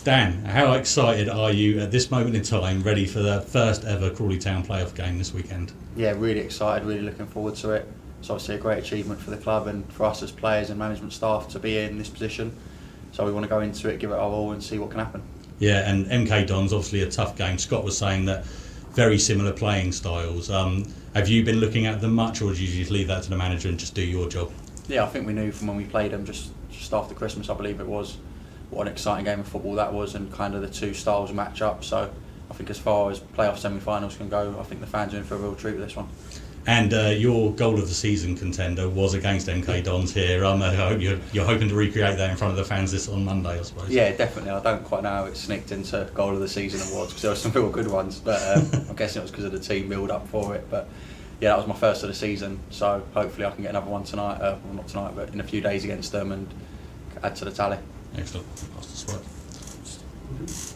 Dan, how excited are you at this moment in time, ready for the first ever Crawley Town playoff game this weekend? Yeah, really excited, really looking forward to it. It's obviously a great achievement for the club and for us as players and management staff to be in this position. So we want to go into it, give it our all and see what can happen. Yeah, and MK Don's obviously a tough game. Scott was saying that very similar playing styles. Have you been looking at them much, or did you just leave that to the manager and just do your job? Yeah, I think we knew from when we played them just after Christmas, I believe it was, what an exciting game of football that was, and kind of the two styles match up. So I think as far as playoff semi-finals can go, I think the fans are in for a real treat with this one. And your goal of the season contender was against MK Dons here. I hope you're hoping to recreate that in front of the fans this on Monday, I suppose. Yeah, definitely. I don't quite know how it sneaked into goal of the season awards because there were some real good ones, but I'm guessing it was because of the team build up for it. But yeah, that was my first of the season, so hopefully I can get another one tonight. Well, not tonight, but in a few days against them and add to the tally. Excellent. Pass the spread. It's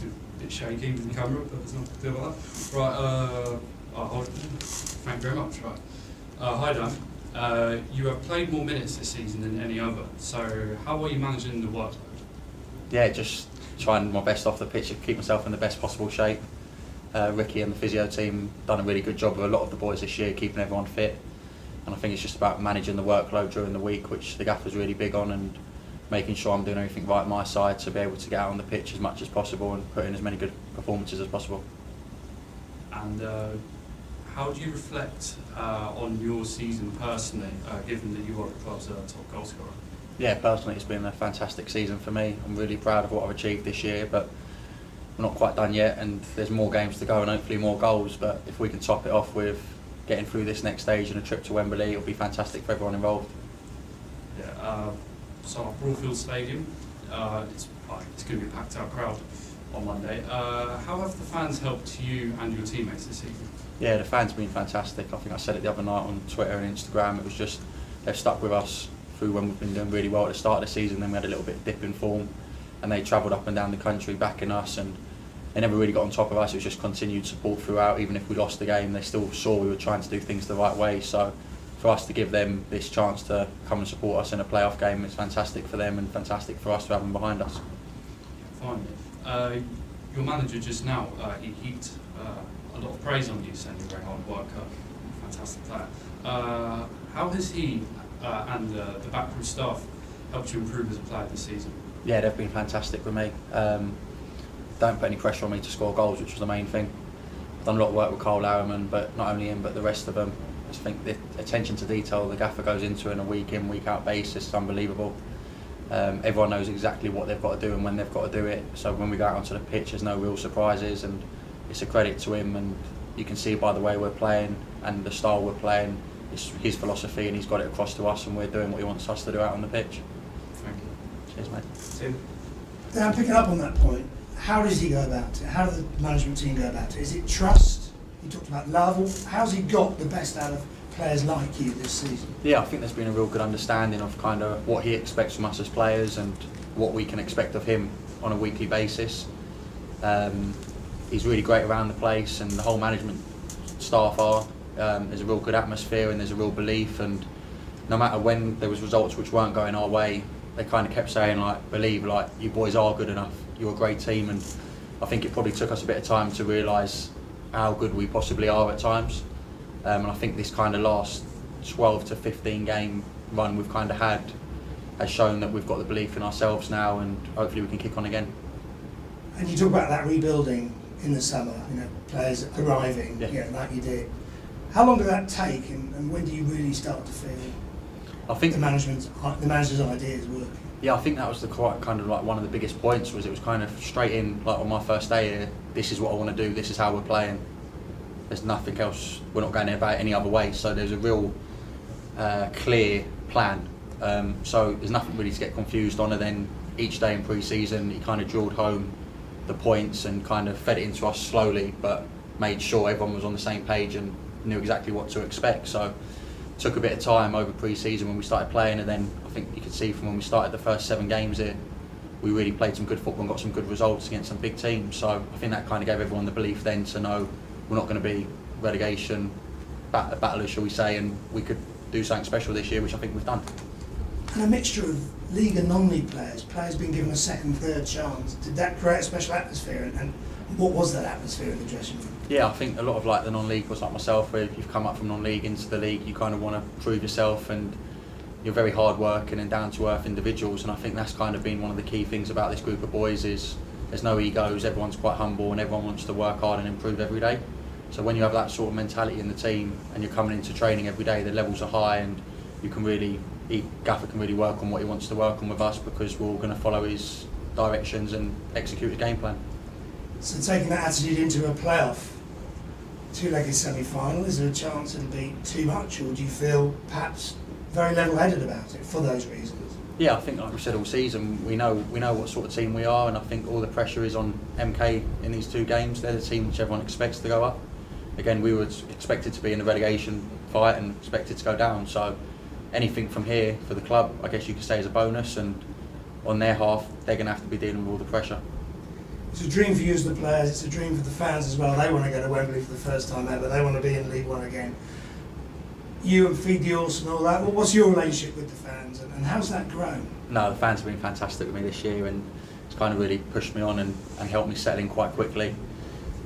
a bit shaky with the camera, but there's nothing to do with that. Right, thank you very much. Right. Hi Dan. You have played more minutes this season than any other, so how are you managing the workload? Yeah, just trying my best off the pitch to keep myself in the best possible shape. Ricky and the physio team done a really good job with a lot of the boys this year, keeping everyone fit. And I think it's just about managing the workload during the week, which the gaffer's really big on, and making sure I'm doing everything right on my side to be able to get out on the pitch as much as possible and put in as many good performances as possible. And how do you reflect on your season personally, given that you are the club's top goal scorer? Yeah, personally it's been a fantastic season for me. I'm really proud of what I've achieved this year, but we're not quite done yet and there's more games to go and hopefully more goals, but if we can top it off with getting through this next stage and a trip to Wembley, it'll be fantastic for everyone involved. Yeah, so at Broadfield Stadium, it's going to be a packed out crowd on Monday. How have the fans helped you and your teammates this season? Yeah, the fans have been fantastic. I think I said it the other night on Twitter and Instagram. It was just, they've stuck with us through when we've been doing really well at the start of the season, then we had a little bit of dip in form, and they travelled up and down the country backing us, and they never really got on top of us. It was just continued support throughout. Even if we lost the game, they still saw we were trying to do things the right way. So for us to give them this chance to come and support us in a playoff game, it's fantastic for them and fantastic for us to have them behind us. Finally, your manager just now, he heaped a lot of praise on you, saying you're a very hard worker, fantastic player. How has he and the backroom staff helped you improve as a player this season? Yeah, they've been fantastic with me. Don't put any pressure on me to score goals, which was the main thing. I've done a lot of work with Cole Harriman, but not only him, but the rest of them. I just think the attention to detail the gaffer goes into on a week in, week out basis is unbelievable. Everyone knows exactly what they've got to do and when they've got to do it. So when we go out onto the pitch, there's no real surprises, and it's a credit to him. And you can see by the way we're playing and the style we're playing, it's his philosophy, and he's got it across to us, and we're doing what he wants us to do out on the pitch. Thank you. Cheers, mate. Tim? Dan, picking up on that point, how does he go about it? How does the management team go about it? Is it trust? You talked about love. How's he got the best out of players like you this season? Yeah, I think there's been a real good understanding of kind of what he expects from us as players and what we can expect of him on a weekly basis. He's really great around the place, and the whole management staff are. There's a real good atmosphere and there's a real belief, and no matter when there was results which weren't going our way, they kind of kept saying, like, believe, like, you boys are good enough, you're a great team. And I think it probably took us a bit of time to realise how good we possibly are at times. And I think this kind of last 12 to 15 game run we've kind of had has shown that we've got the belief in ourselves now, and hopefully we can kick on again. And you talk about that rebuilding in the summer, players arriving, like you did. How long did that take, and when do you really start to feel I think the manager's ideas working? Yeah, I think that was the quite kind of like one of the biggest points. Was it was kind of straight in, like on my first day here, this is what I want to do, this is how we're playing. There's nothing else, we're not going about it any other way. So there's a real clear plan. So there's nothing really to get confused on, and then each day in pre-season he kind of drilled home the points and kind of fed it into us slowly, but made sure everyone was on the same page and knew exactly what to expect. So took a bit of time over pre-season when we started playing, and then I think you could see from when we started the first 7 games here, we really played some good football and got some good results against some big teams. So I think that kind of gave everyone the belief then to know we're not going to be relegation battlers, shall we say, and we could do something special this year, which I think we've done. And a mixture of league and non-league players being given a second, third chance, did that create a special atmosphere? And what was that atmosphere in the dressing room? Yeah, I think a lot of like the non-league was like myself, where you've come up from non-league into the league, you kind of want to prove yourself, and you're very hard working and down to earth individuals, and I think that's kind of been one of the key things about this group of boys is there's no egos, everyone's quite humble and everyone wants to work hard and improve every day. So when you have that sort of mentality in the team and you're coming into training every day, the levels are high, and you can really, Gaffer can really work on what he wants to work on with us, because we're all going to follow his directions and execute his game plan. So taking that attitude into a playoff, two-legged semi-final, is there a chance it'll be too much, or do you feel perhaps very level-headed about it for those reasons? Yeah, I think like we said all season, we know what sort of team we are, and I think all the pressure is on MK in these two games. They're the team which everyone expects to go up. Again, we were expected to be in the relegation fight and expected to go down, so anything from here for the club, I guess you could say, is a bonus, and on their half, they're going to have to be dealing with all the pressure. It's a dream for you as the players, it's a dream for the fans as well. They want to go to Wembley for the first time ever, they want to be in League One again. You and Feed the Orsi and all that, what's your relationship with the fans, and how's that grown? No, the fans have been fantastic with me this year, and it's kind of really pushed me on and helped me settle in quite quickly.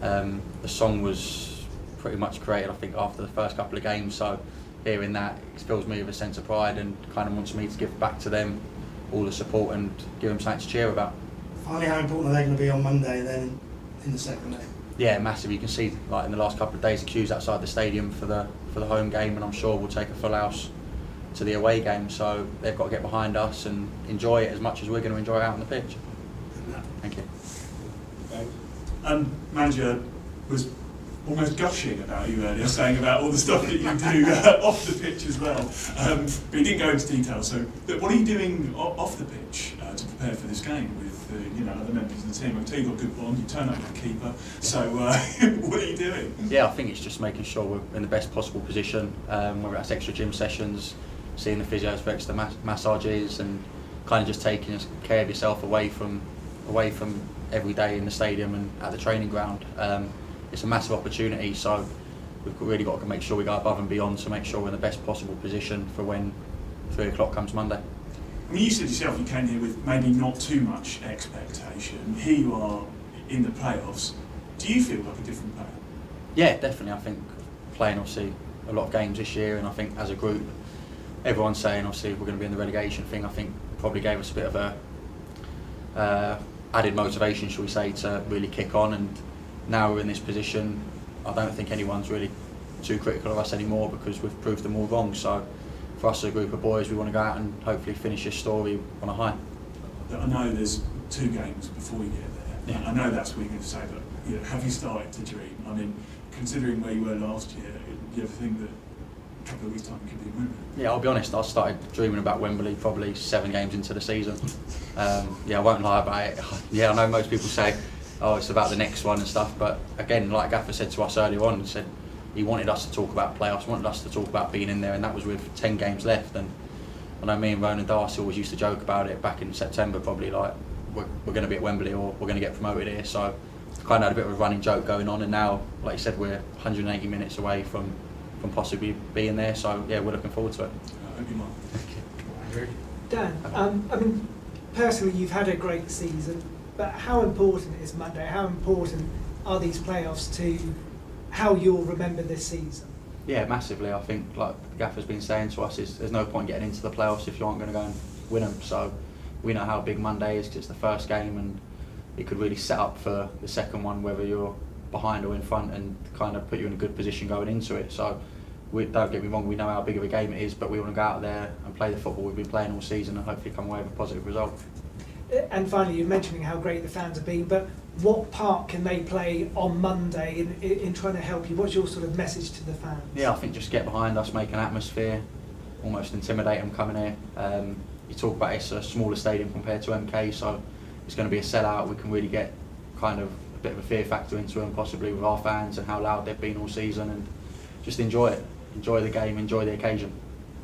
The song was pretty much created, I think, after the first couple of games, so hearing that, it fills me with a sense of pride and kind of wants me to give back to them all the support and give them something to cheer about. Finally, how important are they going to be on Monday then in the second leg? Yeah, massive. You can see like in the last couple of days the queues outside the stadium for the home game, and I'm sure we'll take a full house to the away game, so they've got to get behind us and enjoy it as much as we're going to enjoy it out on the pitch. Thank you. Manager was almost gushing about you earlier, saying about all the stuff that you do off the pitch as well. But he didn't go into detail. So, but what are you doing off the pitch to prepare for this game with other members of the team? I can tell you've got a good bond. You turn up with the keeper. So, what are you doing? Yeah, I think it's just making sure we're in the best possible position. Whether that's extra gym sessions, seeing the physios for extra massages, and kind of just taking care of yourself away from every day in the stadium and at the training ground. It's a massive opportunity, so we've really got to make sure we go above and beyond to make sure we're in the best possible position for when 3 o'clock comes Monday. I mean, you said yourself you came here with maybe not too much expectation. Here you are in the playoffs. Do you feel like a different player? Yeah, definitely. I think playing obviously a lot of games this year, and I think as a group, everyone's saying obviously we're going to be in the relegation thing. I think probably gave us a bit of a added motivation, shall we say, to really kick on. And now we're in this position, I don't think anyone's really too critical of us anymore, because we've proved them all wrong. So for us as a group of boys, we want to go out and hopefully finish this story on a high. I know there's 2 games before we get there. Yeah. I know that's what you're going to say, but have you started to dream? I mean, considering where you were last year, do you ever think that a couple of weeks' time you could be in Wembley? Yeah, I'll be honest, I started dreaming about Wembley probably 7 games into the season. I won't lie about it. Yeah, I know most people say, oh, it's about the next one and stuff, but again, like Gaffer said to us earlier on, he said he wanted us to talk about playoffs, wanted us to talk about being in there, and that was with 10 games left. And I know me and Ronan Darcy always used to joke about it back in September, probably like we're going to be at Wembley or we're going to get promoted here. So kind of had a bit of a running joke going on, and now, like you said, we're 180 minutes away from possibly being there. So yeah, we're looking forward to it. I hope you might. Dan, I mean, personally, you've had a great season, but how important is Monday? How important are these playoffs to how you'll remember this season? Yeah, massively. I think, like the Gaffer's been saying to us, is there's no point getting into the playoffs if you aren't going to go and win them. So we know how big Monday is, because it's the first game, and it could really set up for the second one, whether you're behind or in front, and kind of put you in a good position going into it. So don't get me wrong, we know how big of a game it is, but we want to go out there and play the football we've been playing all season and hopefully come away with a positive result. And finally, you're mentioning how great the fans have been, but what part can they play on Monday in trying to help you? What's your sort of message to the fans? Yeah, I think just get behind us, make an atmosphere, almost intimidate them coming here. You talk about it's a smaller stadium compared to MK, so it's going to be a sellout. We can really get kind of a bit of a fear factor into them, possibly with our fans and how loud they've been all season, and just enjoy it. Enjoy the game, enjoy the occasion.